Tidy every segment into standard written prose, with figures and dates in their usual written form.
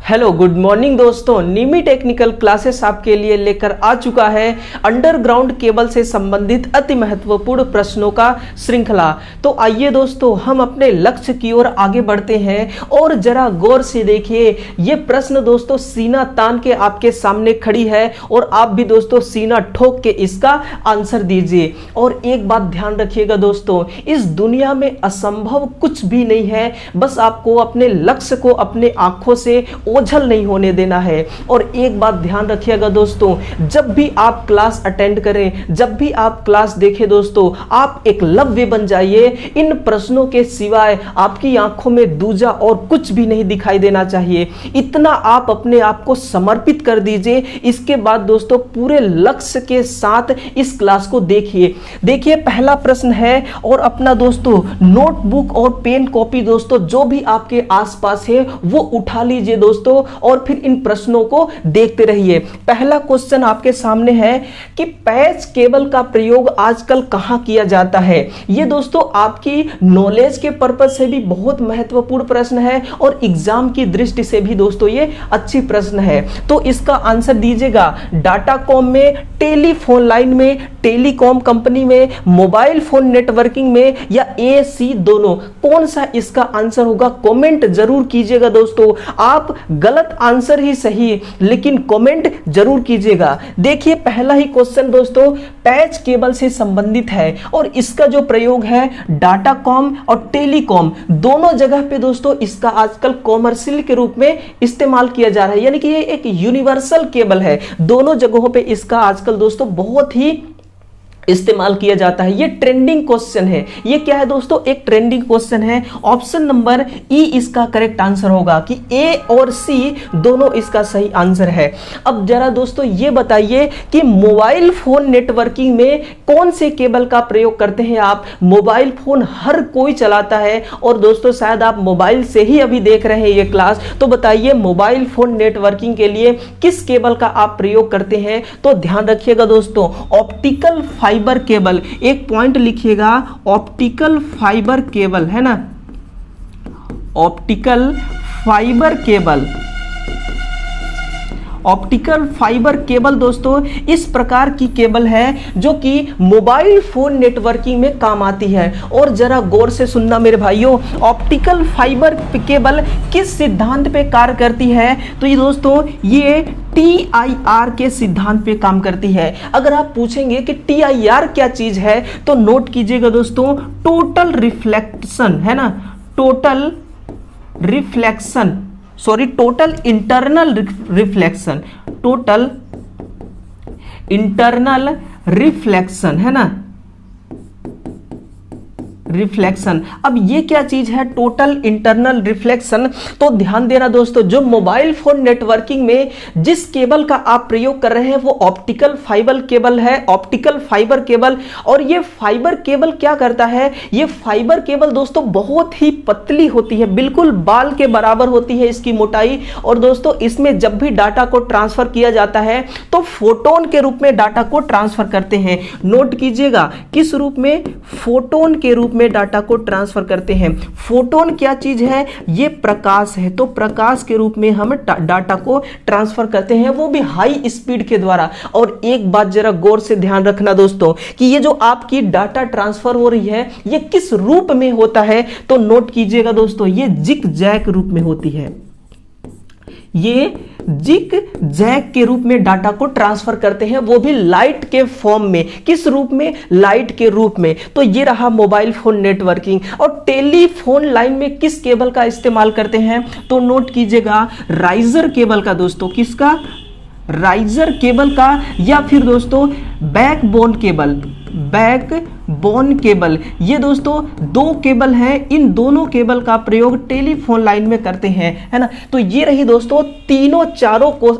Hello good morning दोस्तों, निमी technical classes आपके लिए लेकर आ चुका है अंडरग्राउंड केबल से संबंधित अति महत्वपूर्ण प्रश्नों का श्रृंखला। तो आइए दोस्तों हम अपने लक्ष्य की ओर आगे बढ़ते हैं और जरा गौर से देखिए। ये प्रश्न दोस्तों सीना तान के आपके सामने खड़ी है और आप भी दोस्तों सीना ठोक के इसका आंसर दीजिए। और एक बात ध्यान रखिएगा दोस्तों, इस दुनिया में असंभव कुछ भी नहीं है, बस आपको अपने लक्ष्य को अपने आंखों से ओझल नहीं होने देना है। और एक बात ध्यान रखिएगा दोस्तों, जब भी आप क्लास अटेंड करें, जब भी आप क्लास देखें दोस्तों, आप एकलव्य बन जाइए। इन प्रश्नों के सिवाय आपकी आंखों में दूजा और कुछ भी नहीं दिखाई देना चाहिए। इतना आप अपने आप को समर्पित कर दीजिए। इसके बाद दोस्तों पूरे लक्ष्य के साथ इस क्लास को देखिए पहला प्रश्न है। और अपना दोस्तों नोटबुक और पेन कॉपी दोस्तों जो भी आपके आसपास है वो उठा लीजिए दोस्तों, और फिर इन प्रश्नों को देखते रहिए। पहला क्वेश्चन आपके सामने है कि पैच केबल का प्रयोग आजकल कहां किया जाता है। ये दोस्तों आपकी नॉलेज के पर्पज से भी बहुत महत्वपूर्ण प्रश्न है और एग्जाम की दृष्टि से भी दोस्तों ये अच्छी प्रश्न है। तो इसका आंसर दीजिएगा डाटाकॉम में, टेलीफोन लाइन में, टेलीकॉम कंपनी में, मोबाइल फोन नेटवर्किंग में, या ए सी दोनों। कौन सा इसका आंसर होगा कमेंट जरूर कीजिएगा दोस्तों। आप गलत आंसर ही सही, लेकिन कमेंट जरूर कीजिएगा। देखिए पहला ही क्वेश्चन दोस्तों पैच केबल से संबंधित है और इसका जो प्रयोग है डाटाकॉम और टेलीकॉम दोनों जगह पे दोस्तों इसका आजकल कॉमर्शियल के रूप में इस्तेमाल किया जा रहा है, यानी कि ये एक यूनिवर्सल केबल है। दोनों जगहों पे इसका आजकल दोस्तों बहुत ही इस्तेमाल किया जाता है। ये ट्रेंडिंग क्वेश्चन है। ये क्या है दोस्तों, एक ट्रेंडिंग क्वेश्चन है। ऑप्शन नंबर ई इसका करेक्ट आंसर होगा कि ए और सी दोनों इसका सही आंसर है। अब जरा दोस्तों ये बताइए कि मोबाइल फोन नेटवर्किंग में कौन से केबल का प्रयोग करते हैं आप। मोबाइल फोन हर कोई चलाता है और दोस्तों शायद आप मोबाइल से ही अभी देख रहे हैं ये क्लास। तो बताइए मोबाइल फोन नेटवर्किंग के लिए किस केबल का आप प्रयोग करते हैं। तो ध्यान रखिएगा दोस्तों ऑप्टिकल फाइबर केबल, एक पॉइंट लिखिएगा ऑप्टिकल फाइबर केबल है ना, optical fibre cable. Optical fibre cable दोस्तों इस प्रकार की केबल है जो कि मोबाइल फोन नेटवर्किंग में काम आती है। और जरा गौर से सुनना मेरे भाइयों, ऑप्टिकल फाइबर केबल किस सिद्धांत पे कार्य करती है। तो ये दोस्तों ये TIR के सिद्धांत पे काम करती है। अगर आप पूछेंगे कि TIR क्या चीज है तो नोट कीजिएगा दोस्तों टोटल रिफ्लेक्शन है ना, total reflection, sorry total internal reflection, total internal reflection है ना, रिफ्लेक्शन। अब ये क्या चीज है टोटल इंटरनल रिफ्लेक्शन। तो ध्यान देना दोस्तों, जो मोबाइल फोन नेटवर्किंग में जिस केबल का आप प्रयोग कर रहे हैं वो ऑप्टिकल फाइबर केबल है, ऑप्टिकल फाइबर केबल। और ये फाइबर केबल क्या करता है, ये फाइबर केबल दोस्तों बहुत ही पतली होती है, बिल्कुल बाल के बराबर होती है इसकी मोटाई। और दोस्तों इसमें जब भी डाटा को ट्रांसफर किया जाता है तो फोटोन के रूप में डाटा को ट्रांसफर करते हैं। नोट कीजिएगा किस रूप में, फोटोन के रूप में डाटा को ट्रांसफर करते हैं। फोटोन क्या चीज है, ये प्रकाश है। तो प्रकाश के रूप में हम डाटा को ट्रांसफर करते हैं, वो भी हाई स्पीड के द्वारा। और एक बात जरा गौर से ध्यान रखना दोस्तों कि ये जो आपकी डाटा ट्रांसफर हो रही है ये किस रूप में होता है। तो नोट कीजिएगा दोस्तों ये जिग जैग रूप में होती है। ये जिग जैग के रूप में डाटा को ट्रांसफर करते हैं, वो भी लाइट के फॉर्म में। किस रूप में, लाइट के रूप में। तो ये रहा मोबाइल फोन नेटवर्किंग। और टेलीफोन लाइन में किस केबल का इस्तेमाल करते हैं तो नोट कीजिएगा राइजर केबल का दोस्तों, किसका, राइजर केबल का, या फिर दोस्तों बैकबोन केबल, बैकबोन केबल। ये दोस्तों दो केबल हैं, इन दोनों केबल का प्रयोग टेलीफोन लाइन में करते हैं, है ना। तो ये रही दोस्तों तीनों चारों को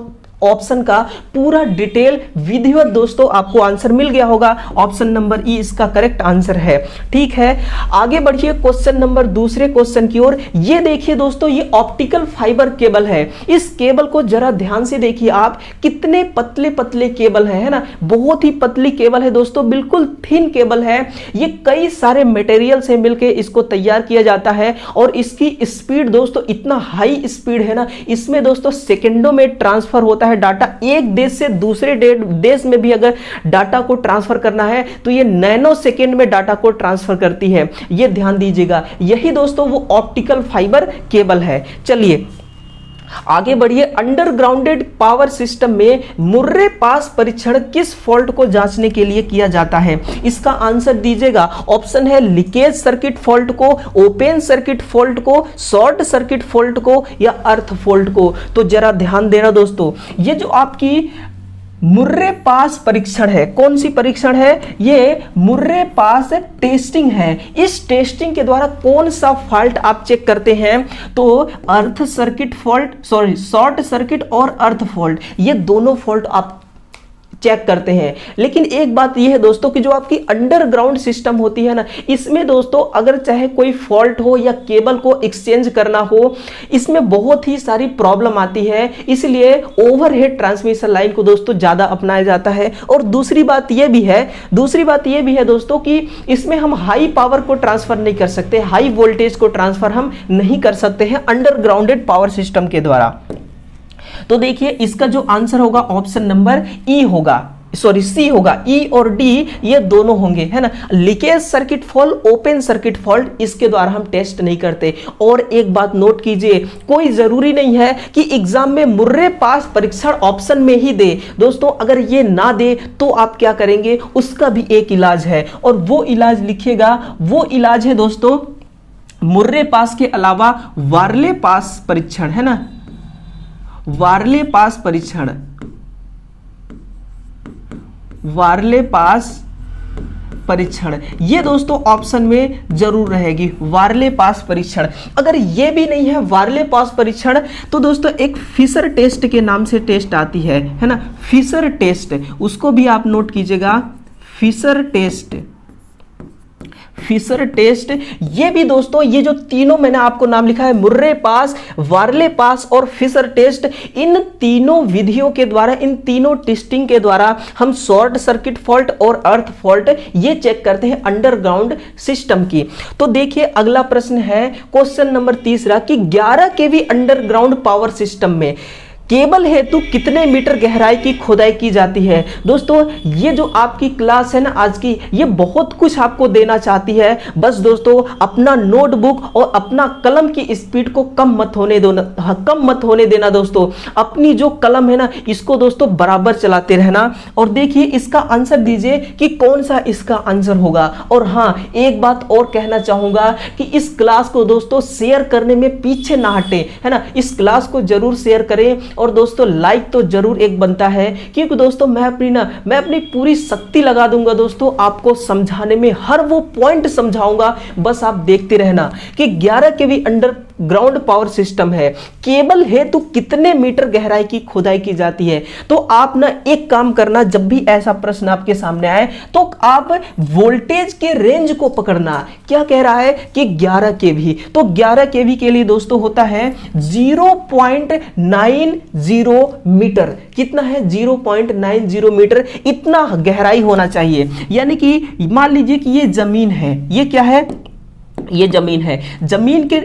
ऑप्शन का पूरा डिटेल विधिवत दोस्तों आपको आंसर मिल गया होगा। ऑप्शन नंबर ई इसका करेक्ट आंसर है। ठीक है, आगे बढ़िए क्वेश्चन नंबर दूसरे क्वेश्चन की ओर। ये देखिए दोस्तों, ये ऑप्टिकल फाइबर केबल है। इस केबल को जरा ध्यान से देखिए आप, कितने पतले पतले केबल है ना, बहुत ही पतली केबल है दोस्तों, बिल्कुल थिन केबल है। ये कई सारे मटेरियल से मिलकर इसको तैयार किया जाता है और इसकी स्पीड दोस्तों इतना हाई स्पीड है ना, इसमें दोस्तों सेकंडों में ट्रांसफर होता है डाटा। एक देश से दूसरे देश में भी अगर डाटा को ट्रांसफर करना है तो ये नैनो सेकंड में डाटा को ट्रांसफर करती है। ये ध्यान दीजिएगा, यही दोस्तों वो ऑप्टिकल फाइबर केबल है। चलिए आगे बढ़िए। अंडरग्राउंडेड पावर सिस्टम में मुर्रे पास परीक्षण किस फॉल्ट को जांचने के लिए किया जाता है? इसका आंसर दीजिएगा। ऑप्शन है लीकेज सर्किट फॉल्ट को, ओपन सर्किट फॉल्ट को, शॉर्ट सर्किट फॉल्ट को या अर्थ फॉल्ट को। तो जरा ध्यान देना दोस्तों, ये जो आपकी मुर्रे पास परीक्षण है, कौन सी परीक्षण है? ये मुर्रे पास टेस्टिंग है। इस टेस्टिंग के द्वारा कौन सा फॉल्ट आप चेक करते हैं? तो earth circuit fault, sorry short circuit और अर्थ फॉल्ट, ये दोनों फॉल्ट आप चेक करते हैं। लेकिन एक बात यह है दोस्तों कि जो आपकी अंडरग्राउंड सिस्टम होती है ना, इसमें दोस्तों अगर चाहे कोई फॉल्ट हो या केबल को एक्सचेंज करना हो, इसमें बहुत ही सारी प्रॉब्लम आती है। इसलिए ओवरहेड ट्रांसमिशन लाइन को दोस्तों ज्यादा अपनाया जाता है। और दूसरी बात यह भी है दोस्तों कि इसमें हम हाई पावर को ट्रांसफर नहीं कर सकते, हाई वोल्टेज को ट्रांसफर हम नहीं कर सकते हैं अंडरग्राउंडेड पावर सिस्टम के द्वारा। तो देखिए इसका जो आंसर होगा ऑप्शन नंबर ई होगा, सॉरी सी होगा। ई और डी ये दोनों होंगे, है ना। Leakage circuit fault, open circuit fault, इसके द्वारा हम टेस्ट नहीं करते। और एक बात नोट कीजिए, कोई जरूरी नहीं है कि एग्जाम में मुर्रे पास परीक्षण ऑप्शन में ही दे दोस्तों। अगर ये ना दे तो आप क्या करेंगे, उसका भी एक इलाज है और वो इलाज लिखिएगा। वो इलाज है दोस्तों मुर्रे पास के अलावा वार्ले पास परीक्षण, है ना, वार्ले पास परीक्षण, वार्ले पास परीक्षण, ये दोस्तों ऑप्शन में जरूर रहेगी वार्ले पास परीक्षण। अगर ये भी नहीं है वार्ले पास परीक्षण, तो दोस्तों एक फिशर टेस्ट के नाम से टेस्ट आती है ना, फिशर टेस्ट, उसको भी आप नोट कीजिएगा। फिशर टेस्ट, फिशर टेस्ट, ये भी दोस्तों, ये जो तीनों मैंने आपको नाम लिखा है, मुर्रे पास, वार्ले पास और फिशर टेस्ट, इन तीनों विधियों के द्वारा, इन तीनों टेस्टिंग के द्वारा हम शॉर्ट सर्किट फॉल्ट और अर्थ फॉल्ट ये चेक करते हैं अंडरग्राउंड सिस्टम की। तो देखिए अगला प्रश्न है क्वेश्चन नंबर तीसरा कि 11 केवी अंडरग्राउंड पावर सिस्टम में केबल हेतु कितने मीटर गहराई की खुदाई की जाती है? दोस्तों ये जो आपकी क्लास है ना आज की, ये बहुत कुछ आपको देना चाहती है। बस दोस्तों अपना नोटबुक और अपना कलम की स्पीड को कम मत होने देना दोस्तों। अपनी जो कलम है ना, इसको दोस्तों बराबर चलाते रहना। और देखिए इसका आंसर दीजिए कि कौन सा इसका आंसर होगा। और हाँ, एक बात और कहना चाहूंगा कि इस क्लास को दोस्तों शेयर करने में पीछे ना हटे, है ना। इस क्लास को जरूर शेयर करें और दोस्तों लाइक तो जरूर एक बनता है, क्योंकि दोस्तों मैं अपनी पूरी शक्ति लगा दूंगा दोस्तों आपको समझाने में, हर वो पॉइंट समझाऊंगा। बस आप देखते रहना कि 11 केवी अंडरग्राउंड पावर सिस्टम है, केबल हेतु कितने मीटर गहराई की खुदाई की जाती है। तो आप ना एक काम करना, जब भी ऐसा प्रश्न आपके सामने आए तो आप वोल्टेज के रेंज को पकड़ना। क्या कह रहा है कि 11 केवी, तो 11 केवी के लिए दोस्तों होता है 0.90 मीटर। कितना है? 0.90 मीटर, इतना गहराई होना चाहिए। यानी कि मान लीजिए कि ये जमीन है, ये क्या है? ये जमीन है। जमीन के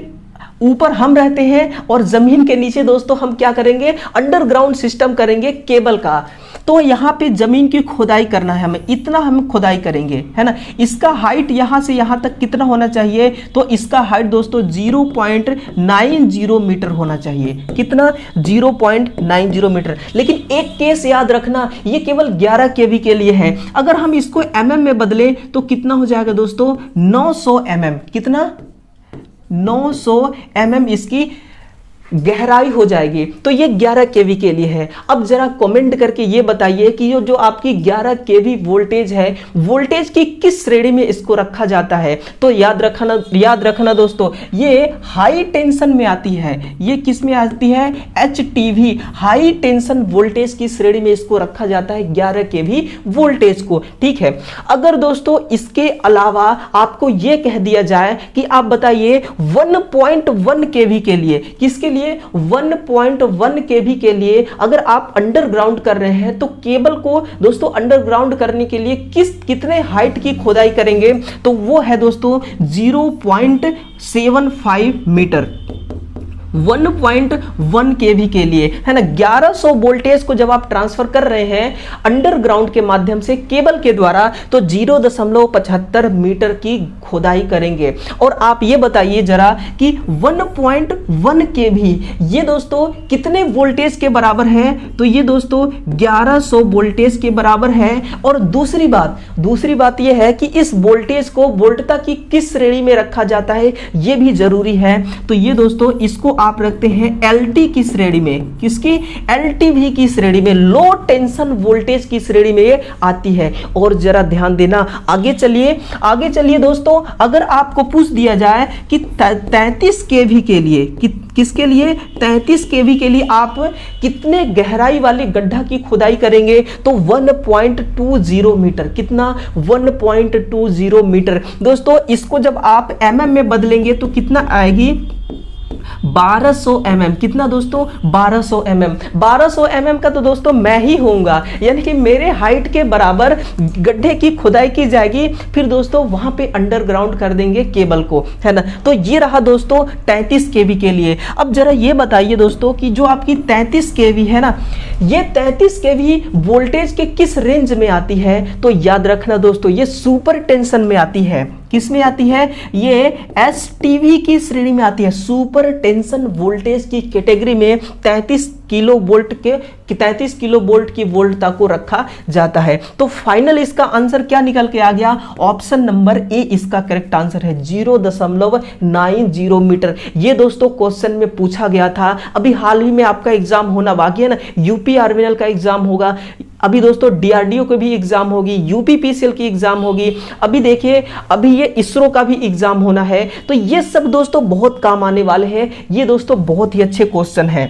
ऊपर हम रहते हैं और जमीन के नीचे दोस्तों हम क्या करेंगे? अंडरग्राउंड सिस्टम करेंगे केबल का। तो यहाँ पे जमीन की खुदाई करना है हमें, इतना हम खुदाई करेंगे, है ना। इसका हाइट यहाँ से यहाँ तक कितना होना चाहिए? तो इसका हाइट दोस्तों 0.90 मीटर होना चाहिए। कितना? 0.90 मीटर। लेकिन एक केस याद रखना, ये केवल 11 केवी के लिए है। अगर हम इसको mm में बदले तो कितना हो जाएगा दोस्तों? 900 mm। कितना? 900 mm इसकी गहराई हो जाएगी। तो ये 11 केवी के लिए है। अब जरा कमेंट करके ये बताइए कि ये जो आपकी 11 केवी वोल्टेज है, वोल्टेज की किस श्रेणी में इसको रखा जाता है। तो याद रखना दोस्तों, ये हाई टेंशन में आती है। ये किस में आती है? HTV, हाई टेंशन वोल्टेज की श्रेणी में इसको रखा जाता है, 11 केवी वोल्टेज को। ठीक है। अगर दोस्तों इसके अलावा आपको ये कह दिया जाए कि आप बताइए 1.1 केवी के लिए, किसके लिए? 1.1 केवी के लिए अगर आप अंडरग्राउंड कर रहे हैं तो केबल को दोस्तों अंडरग्राउंड करने के लिए कितने हाइट की खोदाई करेंगे? तो वो है दोस्तों 0.75 मीटर। 1.1 केवी के लिए, है ना। 1100 वोल्टेज को जब आप ट्रांसफर कर रहे हैं अंडरग्राउंड के माध्यम से केबल के द्वारा, तो 0.75 मीटर की खोदाई करेंगे। और आप ये बताइए जरा कि 1.1 केवी ये दोस्तों कितने वोल्टेज के बराबर है? तो ये दोस्तों 1100 वोल्टेज के बराबर है। और दूसरी बात यह है कि इस वोल्टेज को वोल्टता की किस श्रेणी में रखा जाता है, यह भी जरूरी है। तो ये दोस्तों इसको आप रखते हैं LT की श्रेणी में। किसकी? LTV की श्रेणी में, लो टेंशन वोल्टेज की श्रेणी में ये आती है। और जरा ध्यान देना, आगे चलिए दोस्तों, अगर आपको पूछ दिया जाए कि 33 केवी के लिए, किसके लिए? 33 केवी के लिए आप कितने गहराई वाले गड्ढा की खुदाई करेंगे? तो 1.20 मीटर। कितना? 1.20 मीटर। दोस्तों इसको जब आप mm में बदलेंगे तो कितना आएगी? 1200 mm। कितना दोस्तों? 1200 mm। 1200 mm का तो दोस्तों मैं ही होऊंगा, यानी कि मेरे हाइट के बराबर गड्ढे की खुदाई की जाएगी, फिर दोस्तों वहां पे अंडरग्राउंड कर देंगे केबल को, है ना। तो ये रहा दोस्तों 33 केवी के लिए। अब जरा ये बताइए दोस्तों कि जो आपकी 33 केवी है ना, ये 33 केवी वोल्टेज के किस रेंज में आती है? तो याद रखना दोस्तों, ये सुपर टेंशन में आती है। किस में आती है? ये STV की श्रेणी में आती है, सुपर टेंशन वोल्टेज की कैटेगरी में 33 किलो वोल्ट की वोल्टता को रखा जाता है। तो फाइनल इसका आंसर क्या निकल के आ गया? ऑप्शन नंबर ए इसका करेक्ट आंसर है, 0.90 मीटर। ये दोस्तों क्वेश्चन में पूछा गया था। अभी हाल ही में आपका एग्जाम होना बाकी है ना, यूपी आर्मिनल का एग्जाम होगा, अभी दोस्तों DRDO को भी एग्जाम होगी, UPPCL की एग्जाम होगी, अभी देखिए अभी ये इसरो का भी एग्जाम होना है। तो ये सब दोस्तों बहुत काम आने वाले हैं। ये दोस्तों बहुत ही अच्छे क्वेश्चन हैं।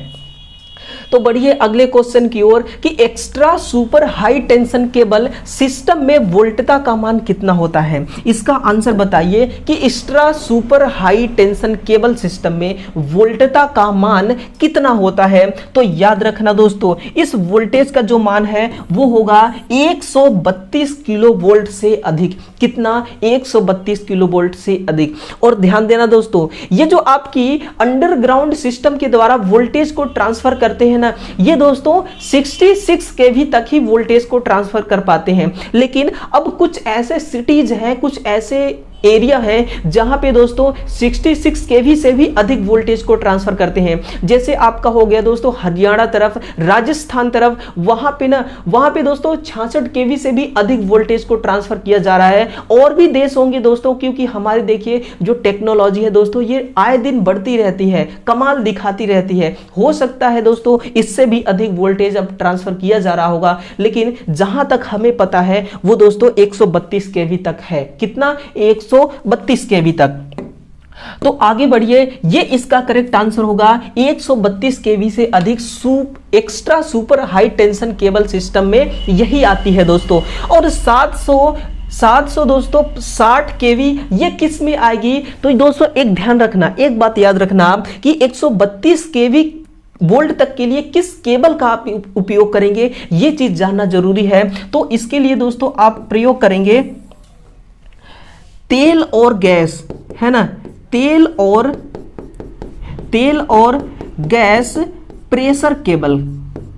तो बढ़िए अगले क्वेश्चन की ओर कि extra super high tension cable system में वोल्टता का मान कितना होता है? इसका आंसर बताइए कि extra super high tension cable system में वोल्टता का मान कितना होता है? तो याद रखना दोस्तों, इस वोल्टेज का जो मान है वो होगा 132 किलो वोल्ट से अधिक। कितना? 132 किलो वोल्ट से अधिक। और ध्यान देना दोस्तों, ये जो आपकी अंडरग्राउंड सिस्टम के द्वारा वोल्टेज को ट्रांसफर करते हैं ना, ये दोस्तों 66 केवी तक ही वोल्टेज को ट्रांसफर कर पाते हैं। लेकिन अब कुछ ऐसे सिटीज हैं, कुछ ऐसे एरिया है जहां पे दोस्तों 66 केवी से भी अधिक वोल्टेज को ट्रांसफर करते हैं। जैसे आपका हो गया दोस्तों हरियाणा तरफ, राजस्थान तरफ, वहां पे दोस्तों 66 केवी से भी अधिक वोल्टेज को ट्रांसफर किया जा रहा है। और भी देश होंगे दोस्तों, क्योंकि हमारे देखिए जो टेक्नोलॉजी है दोस्तों, ये आए दिन बढ़ती रहती है, कमाल दिखाती रहती है। हो सकता है दोस्तों इससे भी अधिक वोल्टेज अब ट्रांसफर किया जा रहा होगा, लेकिन जहां तक हमें पता है वो दोस्तों 132 केवी तक है। कितना? 132 केवी तक। तो आगे बढ़िए, ये इसका करेक्ट आंसर होगा 132 केवी से अधिक extra super high tension cable system में यही आती है दोस्तों। और 700 दोस्तों 60 केवी ये किस में आएगी? तो दोस्तों एक ध्यान रखना, एक बात याद रखना आप कि 132 केवी वोल्ट तक के लिए किस केबल का आप उपयोग करेंगे, ये चीज जानना जरूरी है। तो इसके लिए दोस्तों आप प्रयोग करेंगे तेल और गैस, है ना, तेल और गैस प्रेशर केबल,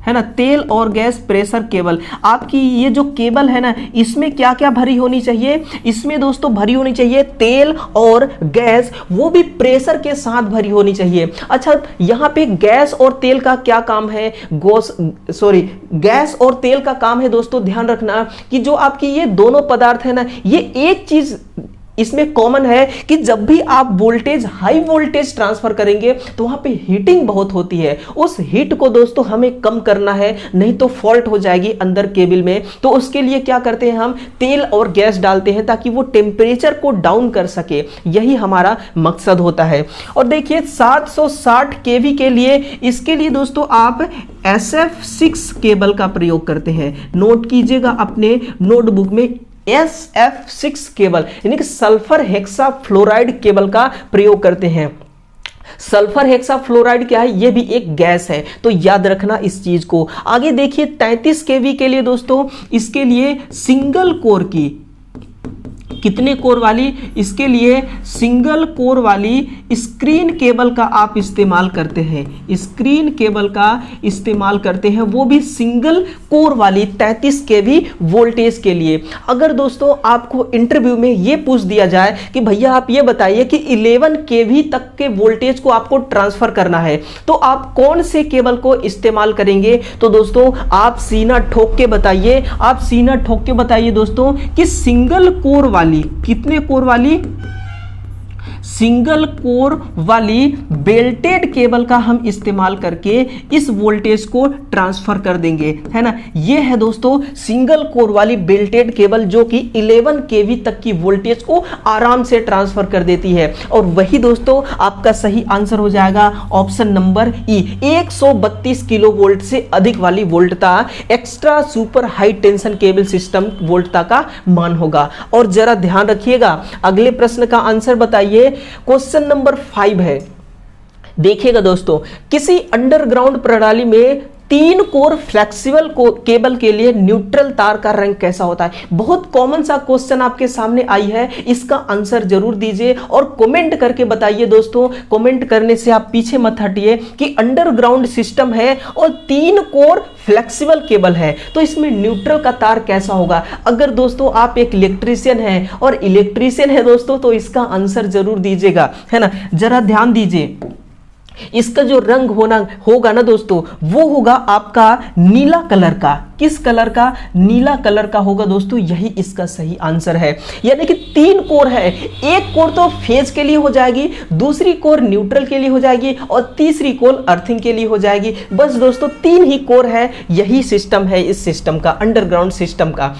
है ना, तेल और गैस प्रेशर केबल। आपकी ये जो केबल है ना, इसमें क्या क्या भरी होनी चाहिए? इसमें दोस्तों भरी होनी चाहिए तेल और गैस, वो भी प्रेशर के साथ भरी होनी चाहिए। अच्छा, यहां पे गैस और तेल का क्या काम है? गैस और तेल का काम है दोस्तों, ध्यान रखना कि जो आपकी ये दोनों पदार्थ है ना, ये एक चीज इसमें कॉमन है कि जब भी आप वोल्टेज हाई वोल्टेज ट्रांसफर करेंगे तो वहां पे हीटिंग बहुत होती है। उस हीट को दोस्तों हमें कम करना है, नहीं तो फॉल्ट हो जाएगी अंदर केबल में। तो उसके लिए क्या करते हैं, हम तेल और गैस डालते हैं ताकि वो टेम्परेचर को डाउन कर सके, यही हमारा मकसद होता है। और देखिए 760 केवी के लिए, इसके लिए दोस्तों आप SF6 केबल का प्रयोग करते हैं। नोट कीजिएगा अपने नोटबुक में SF6 केबल यानी कि सल्फर हेक्सा फ्लोराइड केबल का प्रयोग करते हैं। सल्फर हेक्सा फ्लोराइड क्या है, ये भी एक गैस है, तो याद रखना इस चीज को। आगे देखिए 33 केवी के लिए दोस्तों, इसके लिए सिंगल कोर की, कितने कोर वाली, इसके लिए सिंगल कोर वाली स्क्रीन केबल का आप इस्तेमाल करते हैं। स्क्रीन केबल का इस्तेमाल करते हैं, वो भी सिंगल कोर वाली 33 केवी वोल्टेज के लिए। अगर दोस्तों आपको इंटरव्यू में ये पूछ दिया जाए कि भैया आप ये बताइए कि 11 केवी तक के वोल्टेज को आपको ट्रांसफर करना है, तो आप कौन से केबल को इस्तेमाल करेंगे? तो दोस्तों आप सीना ठोक के बताइए, आप सीना ठोक के बताइए दोस्तों कि सिंगल कोर वाली, कितने कोर वाली, सिंगल कोर वाली बेल्टेड केबल का हम इस्तेमाल करके इस वोल्टेज को ट्रांसफर कर देंगे, है ना। ये है दोस्तों सिंगल कोर वाली बेल्टेड केबल जो कि 11 केवी तक की वोल्टेज को आराम से ट्रांसफर कर देती है। और वही दोस्तों आपका सही आंसर हो जाएगा option number E, 132 kilo volt से अधिक वाली वोल्टता extra super high tension cable system वोल्टता का मान होगा। और जरा ध्यान रखिएगा, अगले प्रश्न का आंसर बताइए। क्वेश्चन नंबर 5 है, देखिएगा दोस्तों, किसी अंडरग्राउंड प्रणाली में 3 कोर फ्लेक्सिबल केबल के लिए न्यूट्रल तार का रंग कैसा होता है? बहुत कॉमन सा क्वेश्चन आपके सामने आई है, इसका आंसर जरूर दीजिए और कमेंट करके बताइए दोस्तों। कमेंट करने से आप पीछे मत हटिए कि अंडरग्राउंड सिस्टम है और 3 कोर फ्लेक्सिबल केबल है, तो इसमें न्यूट्रल का तार कैसा होगा? अगर दोस्तों आप एक इलेक्ट्रीशियन हैं और इलेक्ट्रीशियन है दोस्तों, तो इसका आंसर जरूर दीजिएगा, है ना। जरा ध्यान दीजिए, इसका जो रंग होगा ना दोस्तों, वो होगा आपका नीला कलर का। किस कलर का? नीला कलर का होगा दोस्तों, यही इसका सही आंसर है। यानी कि 3 कोर है, एक कोर तो फेज के लिए हो जाएगी, दूसरी कोर न्यूट्रल के लिए हो जाएगी और तीसरी कोर अर्थिंग के लिए हो जाएगी। बस दोस्तों 3 ही कोर है, यही सिस्टम है इस सिस्टम का, अंडरग्राउंड सिस्टम का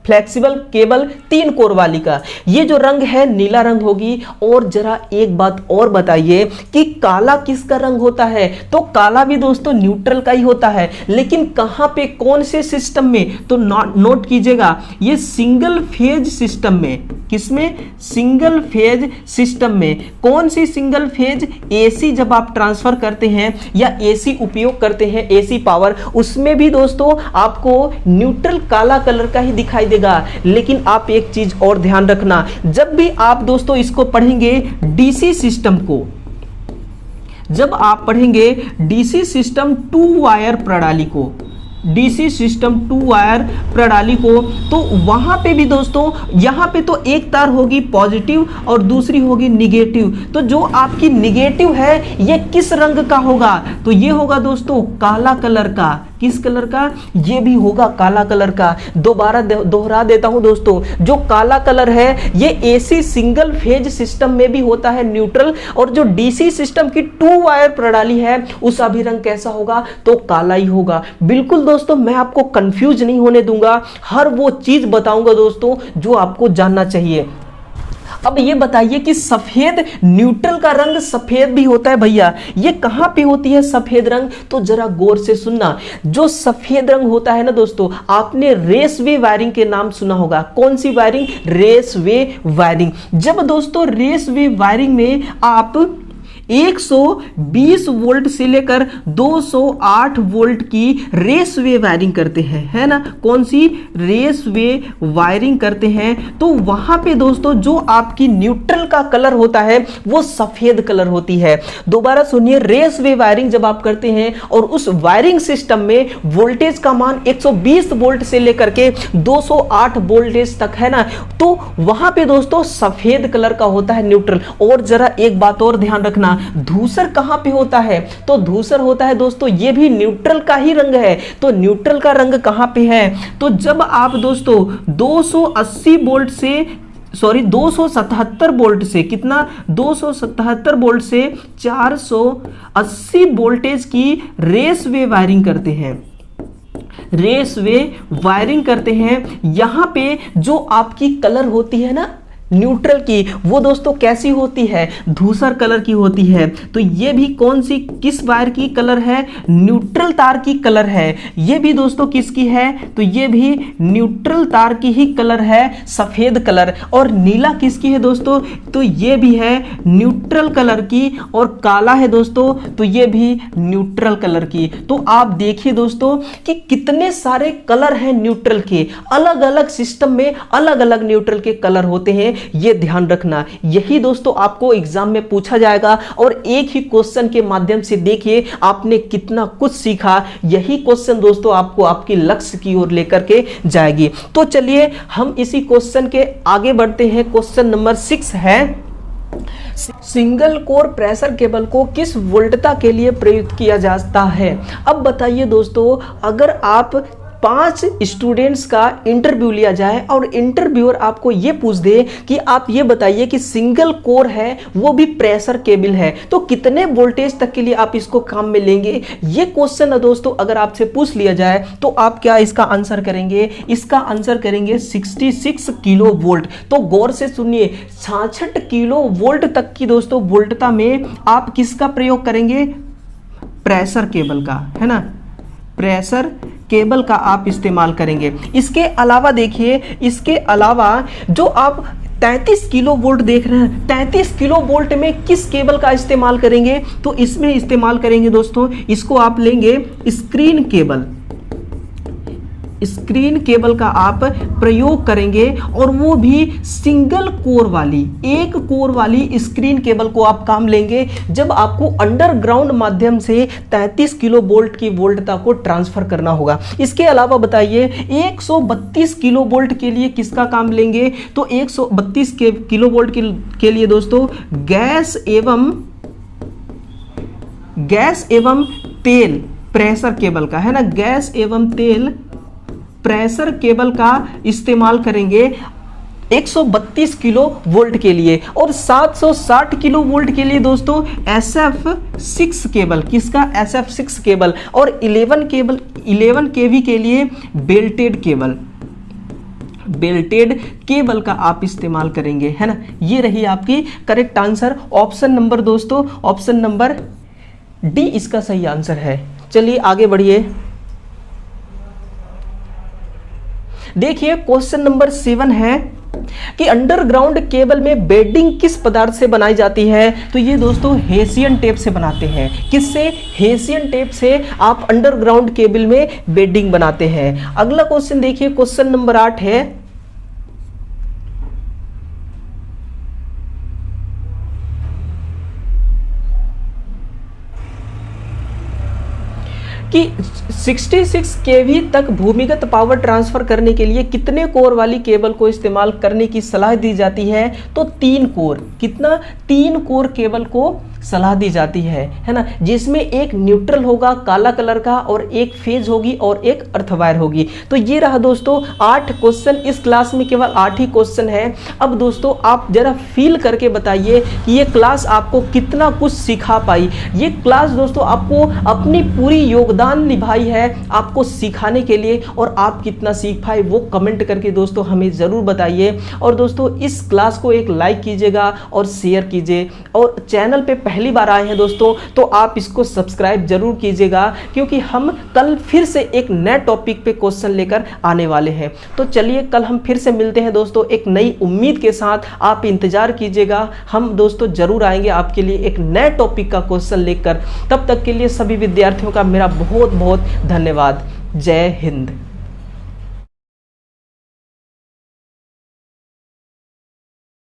फ्लेक्सिबल केबल 3 कोर वाली का। ये जो रंग है नीला रंग होगी। और जरा एक बात और बताइए कि काला किसका रंग होता है? तो काला भी दोस्तों न्यूट्रल का ही होता है, लेकिन कहां पे, कौन से सिस्टम में? तो नोट कीजिएगा, ये सिंगल फेज सिस्टम में। किसमें? सिंगल फेज सिस्टम में। कौन सी सिंगल फेज? एसी जब आप ट्रांसफर करते हैं या एसी उपयोग करते हैं, एसी पावर, उसमें भी दोस्तों आपको न्यूट्रल काला कलर का ही दिखाई देगा। लेकिन आप एक चीज और ध्यान रखना, जब भी आप दोस्तों इसको पढ़ेंगे डीसी सिस्टम को, जब आप पढ़ेंगे डीसी सिस्टम 2 वायर प्रणाली को, डीसी सिस्टम 2 वायर प्रणाली को, तो वहां पे भी दोस्तों यहां पे तो एक तार होगी पॉजिटिव और दूसरी होगी निगेटिव। तो जो आपकी निगेटिव है ये किस रंग का होगा? तो ये होगा दोस्तों काला कलर का। किस कलर का? ये भी होगा काला कलर का। दोबारा दोहरा देता हूं दोस्तों, जो काला कलर है ये एसी सिंगल फेज सिस्टम में भी होता है न्यूट्रल, और जो डीसी सिस्टम की 2 वायर प्रणाली है उसका भी रंग कैसा होगा? तो काला ही होगा। बिल्कुल दोस्तों मैं आपको कंफ्यूज नहीं होने दूंगा, हर वो चीज बताऊंगा दोस्तों जो आपको जानना चाहिए। अब ये बताइए कि सफेद, न्यूट्रल का रंग सफेद भी होता है भैया, ये कहां पे होती है सफेद रंग? तो जरा गौर से सुनना, जो सफेद रंग होता है ना दोस्तों, आपने रेसवे वायरिंग के नाम सुना होगा। कौन सी वायरिंग? रेसवे वायरिंग। जब दोस्तों रेसवे वायरिंग में आप 120 वोल्ट से लेकर 208 वोल्ट की रेसवे वायरिंग करते हैं, है ना। कौन सी? रेसवे वायरिंग करते हैं, तो वहां पे दोस्तों जो आपकी न्यूट्रल का कलर होता है वो सफेद कलर होती है। दोबारा सुनिए, रेसवे वायरिंग जब आप करते हैं और उस वायरिंग सिस्टम में वोल्टेज का मान 120 वोल्ट से लेकर के 208 वोल्टेज तक है ना, तो वहां पे दोस्तों सफेद कलर का होता है न्यूट्रल। और जरा एक बात और ध्यान रखना, धूसर कहां पे होता है? तो धूसर होता है दोस्तों, ये भी न्यूट्रल का ही रंग है। तो न्यूट्रल का रंग कहां पे है? तो जब आप दोस्तों 280 वोल्ट से 277 वोल्ट से, कितना 277 वोल्ट से 480 वोल्टेज की रेस वे वायरिंग करते हैं, रेस वे वायरिंग करते हैं। यहां पे जो आपकी कलर होती है ना न्यूट्रल की, वो दोस्तों कैसी होती है, धूसर कलर की होती है। तो ये भी कौन सी, किस वायर की कलर है, न्यूट्रल तार की कलर है। ये भी दोस्तों किसकी है, तो ये भी न्यूट्रल तार की ही कलर है, सफेद कलर। और नीला किसकी है दोस्तों, तो ये भी है न्यूट्रल कलर की। और काला है दोस्तों, तो ये भी न्यूट्रल कलर की। तो आप देखिए दोस्तों कि कितने सारे कलर हैं न्यूट्रल के, अलग अलग सिस्टम में अलग अलग न्यूट्रल के कलर होते हैं, ये ध्यान रखना। यही दोस्तों आपको एग्जाम में पूछा जाएगा और एक ही क्वेश्चन के माध्यम से देखिए आपने कितना कुछ सीखा। यही क्वेश्चन दोस्तों आपको आपकी लक्ष्य की ओर लेकर के जाएगी। तो चलिए हम इसी क्वेश्चन के आगे बढ़ते हैं। क्वेश्चन नंबर 6 है, सिंगल कोर प्रेशर केबल को किस वोल्टता के लिए प्रयुक्त किया जाता है। अब बताइए दोस्तों, अगर आप 5 स्टूडेंट्स का इंटरव्यू लिया जाए और इंटरव्यूअर आपको ये पूछ दे कि आप ये बताइए कि सिंगल कोर है वो भी प्रेशर केबल है, तो कितने वोल्टेज तक के लिए आप इसको काम में लेंगे। ये क्वेश्चन दोस्तों अगर आपसे पूछ लिया जाए तो आप क्या इसका आंसर करेंगे, इसका आंसर करेंगे 66 किलो वोल्ट। तो गौर से सुनिए, 66 किलो वोल्ट तक की दोस्तों वोल्टता में आप किसका प्रयोग करेंगे, प्रेशर केबल का, है ना, प्रेशर केबल का आप इस्तेमाल करेंगे। इसके अलावा देखिए, इसके अलावा जो आप 33 किलो वोल्ट देख रहे हैं, 33 किलो वोल्ट में किस केबल का इस्तेमाल करेंगे, तो इसमें इस्तेमाल करेंगे दोस्तों, इसको आप लेंगे स्क्रीन केबल, स्क्रीन केबल का आप प्रयोग करेंगे। और वो भी सिंगल कोर वाली, एक कोर वाली स्क्रीन केबल को आप काम लेंगे जब आपको अंडरग्राउंड माध्यम से 33 किलो वोल्ट की वोल्टता को ट्रांसफर करना होगा। इसके अलावा बताइए 132 किलो वोल्ट के लिए किसका काम लेंगे, तो 132 किलो वोल्ट के लिए दोस्तों गैस एवं तेल प्रेशर केबल का, है ना, गैस एवं तेल प्रेशर केबल का इस्तेमाल करेंगे 132 किलो वोल्ट के लिए। और 760 किलो वोल्ट के लिए दोस्तों SF6 केबल, किसका, SF6 केबल। और 11 केवी के लिए बेल्टेड केबल, बेल्टेड केबल का आप इस्तेमाल करेंगे, है ना। ये रही आपकी करेक्ट आंसर। ऑप्शन नंबर दोस्तों, ऑप्शन नंबर डी इसका सही आंसर है। चलिए आगे बढ़िए, देखिए क्वेश्चन नंबर 7 है कि अंडरग्राउंड केबल में बेडिंग किस पदार्थ से बनाई जाती है। तो ये दोस्तों हेसियन टेप से बनाते हैं। किससे, हेसियन टेप से आप अंडरग्राउंड केबल में बेडिंग बनाते हैं। अगला क्वेश्चन देखिए, क्वेश्चन नंबर 8 है कि 66 केवी तक भूमिगत पावर ट्रांसफर करने के लिए कितने कोर वाली केबल को इस्तेमाल करने की सलाह दी जाती है। तो 3 कोर, कितना, 3 कोर केबल को सलाह दी जाती है ना, जिसमें एक न्यूट्रल होगा काला कलर का और एक फेज होगी और एक अर्थवायर होगी। तो ये रहा दोस्तों 8 क्वेश्चन। इस क्लास में केवल 8 ही क्वेश्चन है। अब दोस्तों आप जरा फील करके बताइए कि ये क्लास आपको कितना कुछ सिखा पाई। ये क्लास दोस्तों आपको अपनी पूरी योगदान निभाई है आपको सिखाने के लिए, और आप कितना सीख पाए वो कमेंट करके दोस्तों हमें ज़रूर बताइए। और दोस्तों इस क्लास को एक लाइक कीजिएगा और शेयर कीजिए, और चैनल पे पहली बार आए हैं दोस्तों तो आप इसको सब्सक्राइब जरूर कीजिएगा, क्योंकि हम कल फिर से एक नए टॉपिक पे क्वेश्चन लेकर आने वाले हैं। तो चलिए कल हम फिर से मिलते हैं दोस्तों एक नई उम्मीद के साथ। आप इंतजार कीजिएगा, हम दोस्तों जरूर आएंगे आपके लिए एक नए टॉपिक का क्वेश्चन लेकर। तब तक के लिए सभी विद्यार्थियों का मेरा बहुत बहुत धन्यवाद। जय हिंद।